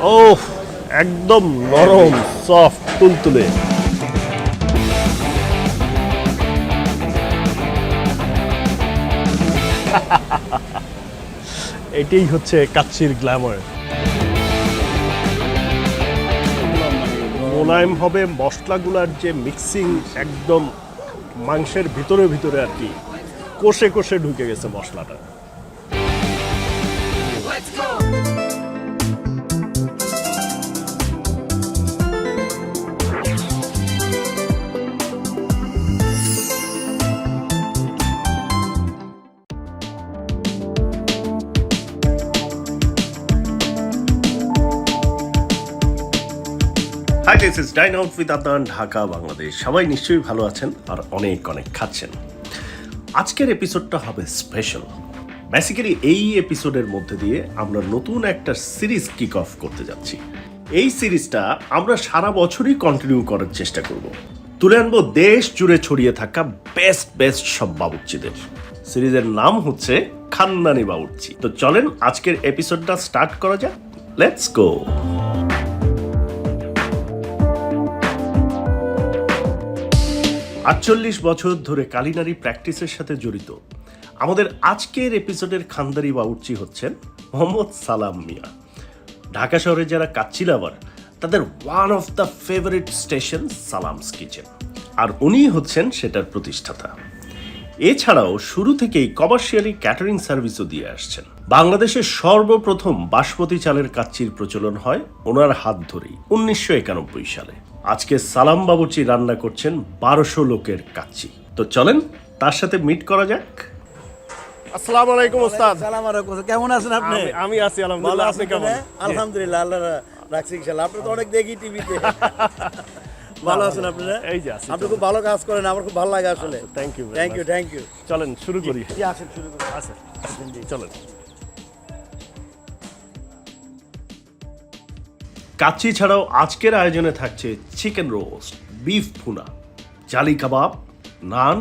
ওহ, একদম নরম, সফট, তুলতুলে। এটাই হচ্ছে কাচ্চির গ্ল্যামার। মোলায়েম হবে, মশলাগুলার যে মিক্সিং একদম মাংসের ভিতরে ভিতরে আর কি কষে কষে ঢুকে গেছে মশলাটা। Hi, this is dine out with Adnan, Dhaka, Bangladesh. সবাই নিশ্চয়ই ভালো আছেন আর অনেক অনেক খাচ্ছেন। আজকের এপিসোডটা হবে স্পেশাল। বেসিক্যালি এই এপিসোডের মধ্যে দিয়ে আমরা নতুন একটা সিরিজ কিক অফ করতে যাচ্ছি। এই সিরিজটা আমরা সারা বছরই কন্টিনিউ করার চেষ্টা করব। তুলে আনবো দেশ জুড়ে ছড়িয়ে থাকা বেস্ট সব বাবুর্চিদের। সিরিজের নাম হচ্ছে খানদানি বাবুর্চি। তো চলেন আজকের এপিসোডটা স্টার্ট করা যাক। Let's go. ৪৮ বছর ধরে কালিনারি প্র্যাকটিসের সাথে জড়িত আমাদের আজকের এপিসোডের খানদানি বাবুর্চি হচ্ছেন মোহাম্মদ সালাম মিয়া। ঢাকা শহরে যারা কাচ্চি লাভার তাদের one of the favourite station Salam's kitchen, আর উনি হচ্ছেন সেটার প্রতিষ্ঠাতা। এছাড়াও শুরু থেকেই কমার্শিয়ালি ক্যাটারিং সার্ভিসও দিয়ে আসছেন। বাংলাদেশের সর্বপ্রথম বাসমতি চালের কাচ্চির প্রচলন হয় ওনার হাত ধরেই ১৯৯১ সালে। আজকে সালাম বাবুর্চি রান্না করছেন ১২০০ লোকের কাচ্চি। তো চলেন তার সাথে মিট করা যাক। আসসালামু আলাইকুম ওস্তাদ। সালাম আলাইকুম। কেমন আছেন আপনি? আমি আছি আলহামদুলিল্লাহ। আপনি কেমন? আলহামদুলিল্লাহ, আল্লাহ রাখছি ইনশাআল্লাহ। আপনি তো অনেক দেখি টিভিতে। ভালো আছেন আপনারা? এই যে আছি। আপনি খুব ভালো কাজ করেন, আমার খুব ভালো লাগে আসলে। Thank you thank you. চলেন শুরু করি। জি আসেন, শুরু করুন। আচ্ছা চলেন। কাচ্চি ছাড়াও আজকের আয়োজনে থাকছে চিকেন রোস্ট, বিফ ভুনা, জালি কাবাব, নান,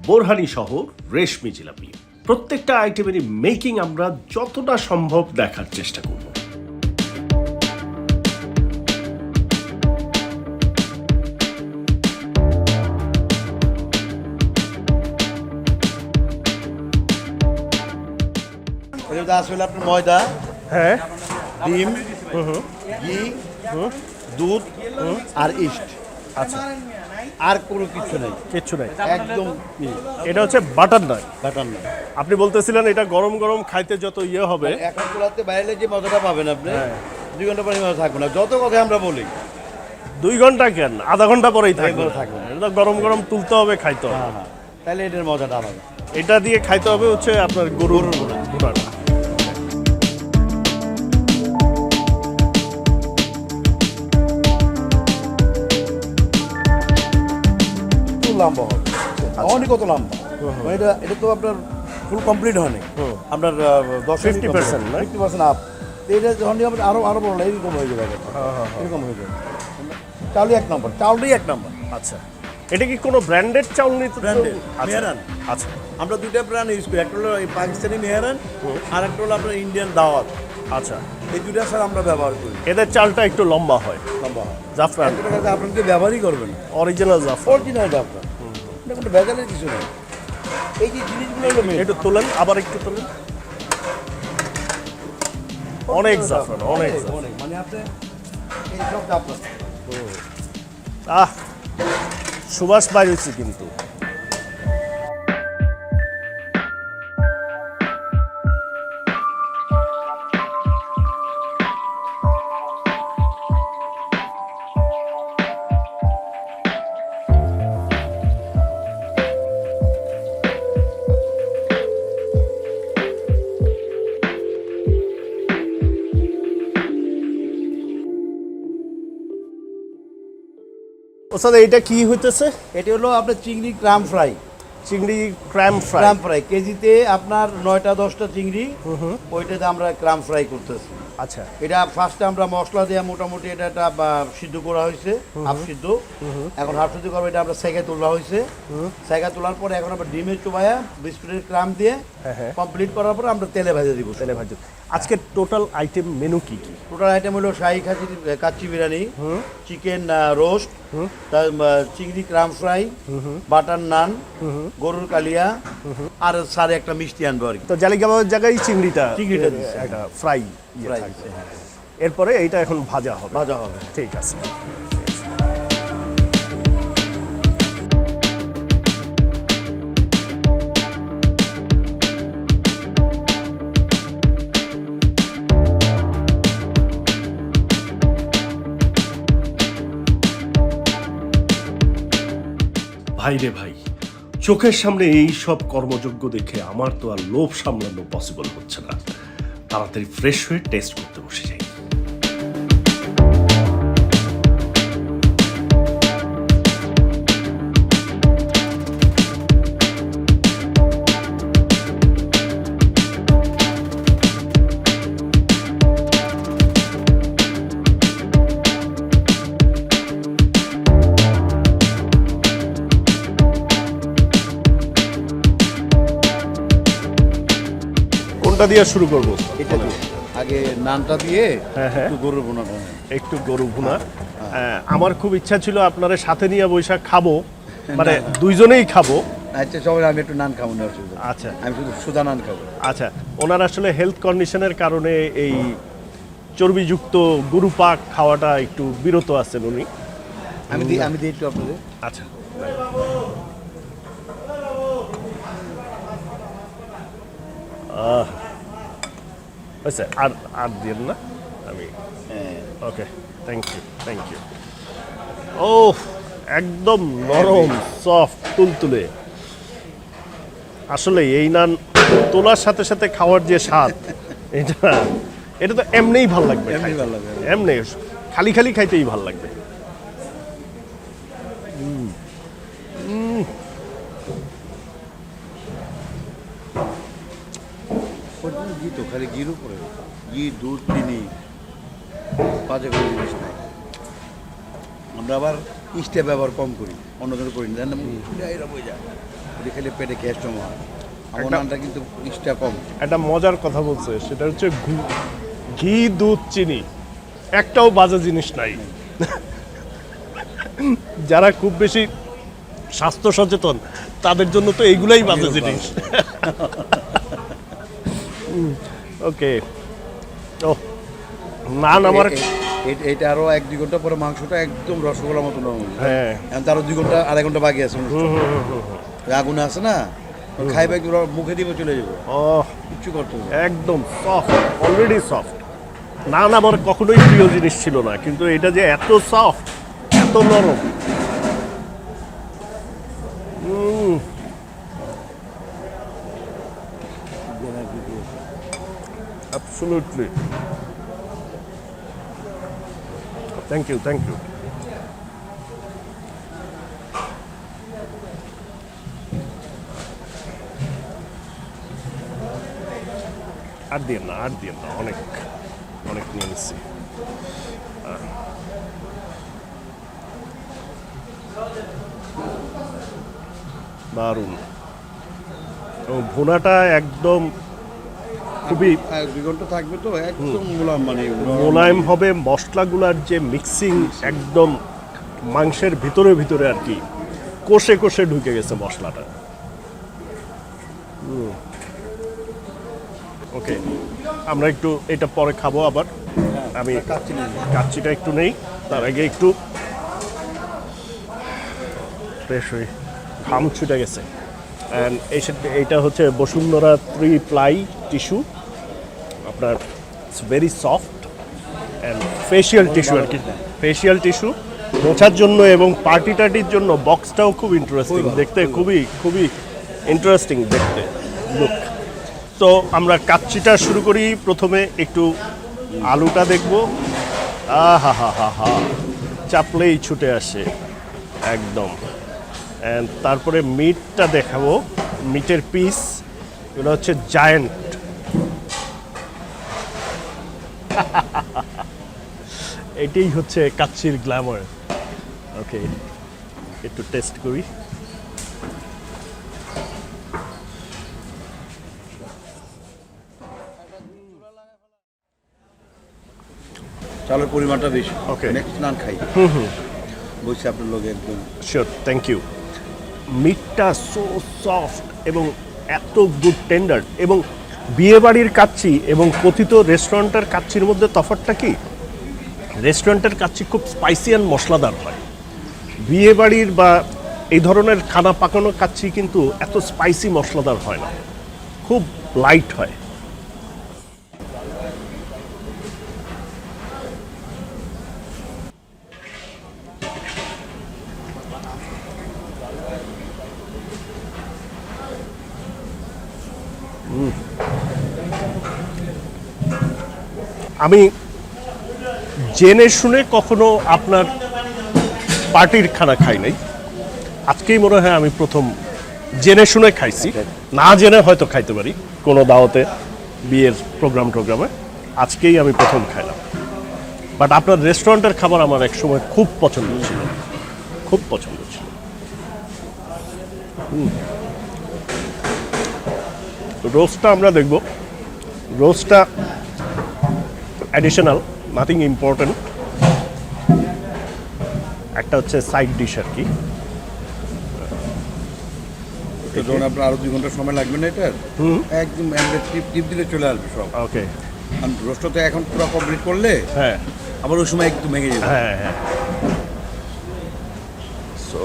বোরহানি সহ রেশমি জিলাপি। প্রত্যেকটা আইটেমেরই মেকিং আমরা যতটা সম্ভব দেখার চেষ্টা করব। এটা আসলে আপনার ময়দা, হ্যাঁ, ডিম, ঘি, দুধ আর ইস্ট। আচ্ছা, আর কোনো কিছু নেই, কিচ্ছু নাই, একদম। এটা হচ্ছে বাটার নান। বাটার না। আপনি বলতেছিলেন এটা গরম গরম খাইতে যত ইয়ে হবে। এখন চুলাতে বাইরে যে মজাটা পাবেন আপনি 2 ঘন্টা পরে মজা থাকবে না। যত কথা আমরা বলি 2 ঘন্টা কেন, আধা ঘন্টা পরেই থাকবে। থাকবে। এটা তো গরম গরম তুলতে হবে, খাইতে হবে। হ্যাঁ, তাহলে এটার মজাটা আলাদা। এটা দিয়ে খাইতে হবে হচ্ছে আপনার গরুর ভুনাটা। লম্বা হবে, অনেক কত লম্বা। এটা তো আপনার ফুল কমপ্লিট হয়নি, আপনার 50% না? 50% আপ। এটা যখন আপনার আরো বড় এরকম হয়ে যাবে, এরকম হয়ে যাবে। চাউলই 1 নম্বর, চাউলই 1 নম্বর। আচ্ছা, এটা কি কোনো ব্র্যান্ডেড চাউল নিতে? ব্র্যান্ডেড আচ্ছা মেহরান। আচ্ছা, আমরা 2টা ব্র্যান্ড ইউজ করি, একটা হলো এই পাকিস্তানি মেহরান আর একটা হলো আপনার ইন্ডিয়ান দাওয়াত। আচ্ছা, এই 2টা স্যার আমরা ব্যবহার করি। এদের চালটা একটু লম্বা হয়। লম্বা হয়, জাফরান, আপনাকে ব্যবহারই করবেন অরিজিনাল জাফরান। অরিজিনাল জাফরান, এটা কোনো ভেজালের কিছু নেই। এই যে জিনিসগুলো হলো মেন। একটু তোলেন, আবার একটু তোলেন। অনেক জাফরান, অনেক জাফরান। মানে আপনি এই সব জাফরান। আহ, সুবাস বাইর হয়েছে কিন্তু। ওস্তাদ, এইটা কি হইতেছে? এটি হলো আপনার চিংড়ি ক্রাম ফ্রাই। চিংড়ি ক্র্যাম ফ্রাই। ক্রাম ফ্রাই কেজিতে আপনার 9টা 10টা চিংড়ি, ওইটাতে আমরা ক্রাম ফ্রাই করতেছি। আচ্ছা, এটা ফার্স্টে আমরা মশলা দিয়ে মোটামুটি এটা একটা সিদ্ধ করা হয়েছে, হাফ সিদ্ধ। এখন হাফ সিদ্ধ করবো, এটা আমরা সেকে তোলা হয়েছে। সেকে তোলার পরে এখন আমরা ডিমের চুবাইয়া বিস্কুটের ক্রাম দিয়ে কমপ্লিট করার পরে আমরা তেলে ভেজে দিব। তেলে ভাজি। আজকে টোটাল আইটেম মেনু কি কি? টোটাল আইটেম হলো শাহী কাচ্চি বিরিয়ানি, চিকেন রোস্ট, চিংড়ি ক্রাম ফ্রাই, বাটার নান, গরুর কালিয়া, আর সারে একটা মিষ্টি আনবো আর কি। তো জালিগাবাদের জায়গায় চিংড়িটা দিচ্ছে। একটা ফ্রাই। ফ্রাই এরপরে এইটা এখন ভাজা হবে। ভাজা হবে। ঠিক আছে। ভাই রে ভাই, চোখের সামনে এই সব কর্মযোগ্য দেখে আমার তো আর লোভ সামলানো পসিবল হচ্ছে না। তাড়াতাড়ি ফ্রেশ হয়ে টেস্ট করতে বসে যাই। কোনটা দিয়ে শুরু করবো? এটা দিয়ে আগে নানটা দিয়ে হ্যাঁ। একটু গরুর ভুনাটা। একটু গরু ভুনা। আমার খুব ইচ্ছা ছিল আপনারা সাথে নিয়ে বৈশাখ খাবো, মানে দুইজনেই খাবো। আচ্ছা, সবাই আমি একটু নান খাবো না, অসুবিধা। আচ্ছা, আমি শুধু সুদা নান খাবো। আচ্ছা। ওনার আসলে হেলথ কন্ডিশনের কারণে এই চর্বিযুক্ত গরু পাক খাওয়াটা একটু বিরত আছেন উনি। আমি দিই একটু আপনাদের। আচ্ছা, আচ্ছা। আর আর দিন না আমি। ওকে, থ্যাংক ইউ। ও, একদম নরম, সফট, তুলতুলে। আসলে এই নান তোলার সাথে সাথে খাওয়ার যে স্বাদ, এটা তো এমনিই ভাল লাগবে। এমনি ভালো লাগে। এমনি খালি খালি খাইতেই ভাল লাগবে। ঘি তো খালি ঘির উপরে, ঘি, দুধ, চিনি, বাজে কোনো জিনিস নাই। আমরা আবার ইস্টে ব্যবহার কম করি, অন্যদের করি না। এটা খেলে পেটে গ্যাস জমা হয়। আমার নানটা কিন্তু ইস্টটা কম। একটা মজার কথা বলছে, সেটা হচ্ছে ঘি, দুধ, চিনি, একটাও বাজে জিনিস নাই। যারা খুব বেশি স্বাস্থ্য সচেতন তাদের জন্য তো এইগুলাই বাজে জিনিস। ওকে। ও, নান আমার এটা আরো 1-2 ঘন্টা পরে মাংসটা একদম রসগোল্লার মতো নরম। হ্যাঁ, এখন তারও 2 ঘন্টা 2.5 ঘন্টা বাকি আছে। আগুনে আছে না, খাইবে মুখে দিব চলে যাবে। ও, কিচ্ছু করতে হবে। একদম সফট, অলরেডি সফট। নান আমার কখনোই প্রিয় জিনিস ছিল না, কিন্তু এটা যে এত সফট, এত নরম। Absolutely. Thank you. আর দিয়ে না, অনেক নিয়ে নিচ্ছি। দারুণ। ভুনাটা একদম খুবই 2 ঘন্টা থাকবে তো একদম মোলায়েম হবে। মশলাগুলার যে মিক্সিং একদম মাংসের ভিতরে আর কি কষে ঢুকে গেছে মশলাটা। ওকে, আমরা একটু এটা পরে খাবো আবার। আমি কাচ্চিটা একটু নেই, তার আগে একটু ফ্রেশ হই। ঘাম ছুটে গেছে। অ্যান্ড এইটা হচ্ছে বসুন্ধরা 3 প্লাই টিস্যু। আপনার it's very soft and facial tissue আর কি। ফেশিয়াল টিস্যু মোছার জন্য এবং পার্টির জন্য। বক্সটাও খুব ইন্টারেস্টিং দেখতে, খুবই ইন্টারেস্টিং দেখতে লুক। তো আমরা কাচ্চিটা শুরু করি। প্রথমে একটু আলুটা দেখব। হা চাপলেই ছুটে আসে একদম। অ্যান্ড তারপরে মিটটা দেখাবো, মিটের পিস এগুলো হচ্ছে জায়ান্ট। এটাই হচ্ছে কাচ্চির গ্ল্যামার। ওকে, একটু টেস্ট করি। চালের পরিমাণটা বেশি। ওকে, নেক্সট নান খাই। বলছি আপনার লোক একদম শিওর, থ্যাংক ইউ। মিটটা সো সফট এবং এত গুড টেন্ডার। এবং বিয়েবাড়ির কাচ্চি এবং কথিত রেস্টুরেন্টের কাচ্চির মধ্যে তফাৎটা কি, রেস্টুরেন্টের কাচ্চি খুব স্পাইসি অ্যান্ড মশলাদার হয়, বিয়েবাড়ির বা এই ধরনের খানা পাকানো কাচ্চি কিন্তু এত স্পাইসি মশলাদার হয় না, খুব লাইট হয়। আমি জেনে শুনে কখনো আপনার পার্টির খানা খাই নাই, আজকেই মনে হয় আমি প্রথম জেনে শুনে খাইছি। না জেনে হয়তো খাইতে পারি কোনো দাওয়াতে, বিয়ের প্রোগ্রামে, আজকেই আমি প্রথম খাইলাম। বাট আপনার রেস্টুরেন্টের খাবার আমার একসময় খুব পছন্দ ছিল, খুব পছন্দ ছিল। রোস্টটা আমরা দেখব, রোস্টটা অ্যাডিশনাল, নাথিং ইম্পর্টেন্ট, একটা হচ্ছে সাইড ডিশ আর কি। যখন আপনার আরো 2 ঘন্টা সময় লাগবে না এটার, একদম টিপ দিলে চলে আসবে সব। ওকে, রোস্টটা তো এখন পুরো কমপ্লিট করলে হ্যাঁ আবার ওই সময় একটু ভেঙে যাবে। হ্যাঁ হ্যাঁ। সো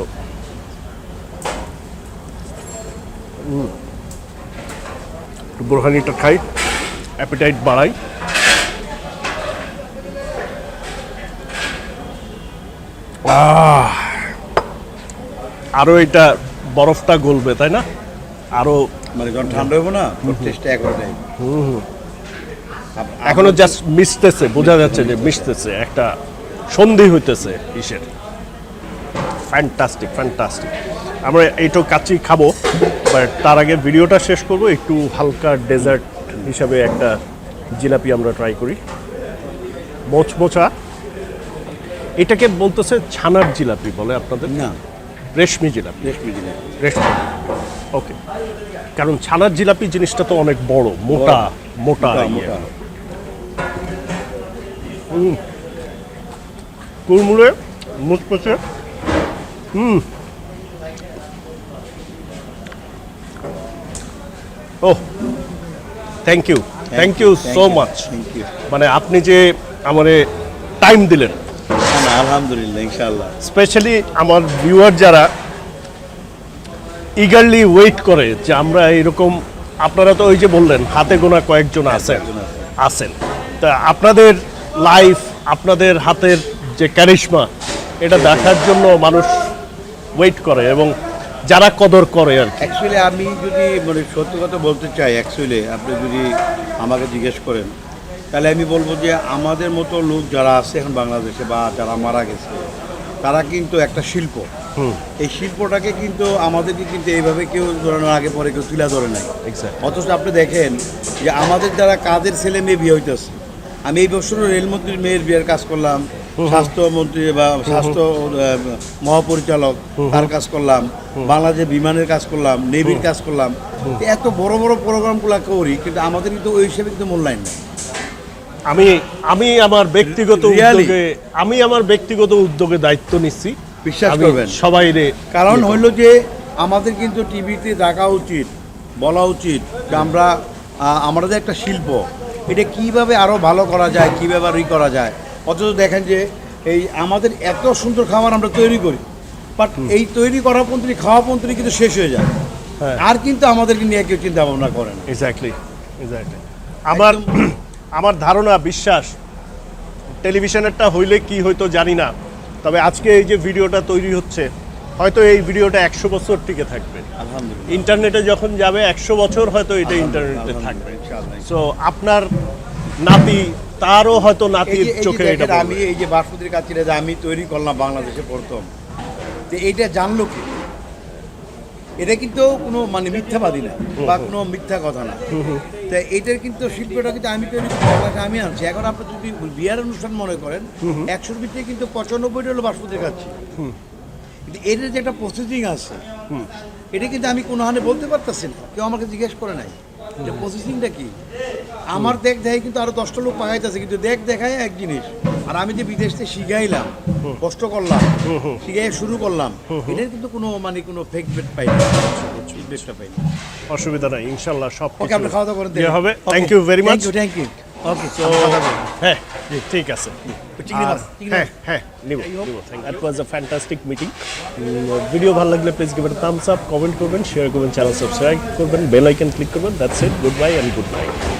বোরহানিটা খাই, অ্যাপিটাইট বাড়াই। আরো এটা বরফটা গলবে তাই না, আরো মানে যখন ঠান্ডা হইব না টেস্টটা একবার দেয়। এখনো জাস্ট মিশতেছে, বোঝা যাচ্ছে যে মিশতেছে, একটা সন্ধি হইতেছে ইসের। Fantastic fantastic. আমরা এইটা কাচ্চি খাবো, বাট তার আগে ভিডিওটা শেষ করব, একটু হালকা ডেজার্ট হিসাবে একটা জিলাপি আমরা ট্রাই করি। মোচমোচা, এটাকে বলতেছে ছানার জিলাপি বলে আপনাদের? না, রেশমি জিলাপি। রেশমি জিলাপি। রেশমি, ওকে। কারণ ছানার জিলাপি জিনিসটা তো অনেক বড়, মোটা মোটা ইয়ে। কুড়মুড়ে মুচমুচে। ও থ্যাংক ইউ সো মাচ। মানে আপনি যে আমারে টাইম দিলেন, আলহামদুলিল্লাহ, ইনশাআল্লাহ। স্পেশালি আমার ভিউয়ার যারা ইগারলি ওয়েট করে যে আমরা এরকম, আপনারা তো ওই যে বললেন হাতে গোনা কয়েকজন আছেন, তা আপনাদের লাইফ, আপনাদের হাতের যে ক্যারিশমা, এটা দেখার জন্য মানুষ ওয়েট করে এবং যারা কদর করে আর কি। অ্যাকচুয়ালি আমি যদি মানে সত্যি কথা বলতে চাই, অ্যাকচুয়ালি আপনি যদি আমাকে জিজ্ঞেস করেন তাহলে আমি বলবো যে আমাদের মতো লোক যারা আছে এখন বাংলাদেশে বা যারা মারা গেছে, তারা কিন্তু একটা শিল্প, এই শিল্পটাকে কিন্তু আমাদেরকে কিন্তু এইভাবে কেউ ধরানোর আগে পরে কেউ তুলে ধরে নাই। অথচ আপনি দেখেন যে আমাদের যারা কাদের ছেলে মেয়ে বিয়ে হইতেছে, আমি এই বছর রেলমন্ত্রীর মেয়ের বিয়ের কাজ করলাম, স্বাস্থ্যমন্ত্রী বা স্বাস্থ্য মহাপরিচালক তার কাজ করলাম, বাংলাদেশ বিমানের কাজ করলাম, নেভির কাজ করলাম। এত বড় বড় প্রোগ্রামগুলো করি, কিন্তু আমাদের কিন্তু ওই হিসেবে কিন্তু মূল্যায়ন নেই। আমি আমার ব্যক্তিগত উদ্যোগে দায়িত্ব নিচ্ছি, বিশ্বাস করবেন সবাই রে। কারণ হইল যে আমাদের কিন্তু টিভিতে দেখা উচিত, বলা উচিত যে আমাদের একটা শিল্প, এটা কিভাবে আরো ভালো করা যায়, কিভাবে করা যায়। অথচ দেখেন যে এই আমাদের এত সুন্দর খাবার আমরা তৈরি করি, বাট এই তৈরি করা পর্যন্ত খাওয়া পর্যন্ত কিন্তু শেষ হয়ে যায়, আর কিন্তু আমাদেরকে নিয়ে কেউ চিন্তা ভাবনা করে না। এক্স্যাক্টলি। আমার ধারণা, বিশ্বাস, টেলিভিশনেরটা হইলে কি হয়তো জানি না, তবে আজকে এই যে ভিডিওটা তৈরি হচ্ছে, হয়তো এই ভিডিওটা 100 বছর টিকে থাকবে। আলহামদুলিল্লাহ। ইন্টারনেটে যখন যাবে 100 বছর হয়তো এটা ইন্টারনেটে থাকবে। সো আপনার নাতি, তারও হয়তো নাতির চোখে এটা। আমি এই যে বাসপতির কাচ্চিটা যে আমি তৈরি করলাম বাংলাদেশে প্রথম, তো এইটা জানলো কি? এটা কিন্তু কোনো মানে মিথ্যাবাদী না বা কোনো মিথ্যা কথা না। তাই এটার কিন্তু শিল্পটা কিন্তু আমি তৈরি করছি, আমি আনছি। এখন আপনি যদি বিয়ার অনুষ্ঠান মনে করেন 100-র ভিতরে কিন্তু 95টা হলো বাসমতি খাচ্ছি। কিন্তু এটার যে একটা প্রসেসিং আছে এটা কিন্তু আমি কোনো হানে বলতে পারতেছি না, কেউ আমাকে জিজ্ঞেস করে নাই যে প্রসেসিংটা কি। আমার দেখাই কিন্তু আরো 10টা লোক পাকাইতেছে, কিন্তু দেখায় এক জিনিস। আর আমি যে বিদেশ থেকে শিখাইলাম, কষ্ট করলাম, শিখাই শুরু করলাম, এটার কিন্তু কোনো মানে কোনো ফেক বেট পাই না, বেটটা পাই না। অসুবিধা নাই, ইনশাল্লাহ সব ওকে, আপনি খাওয়া দাওয়া করেন হবে। Thank you very much. Thank you. Okay, so হ্যাঁ ঠিক আছে। হ্যাঁ নিব। That was a fantastic meeting. Video ভালো লাগলে please give it thumbs up, comment করবেন, শেয়ার করবেন, চ্যানেল সাবস্ক্রাইব করবেন, বেল আইকন ক্লিক করবেন। That's it, goodbye and good night.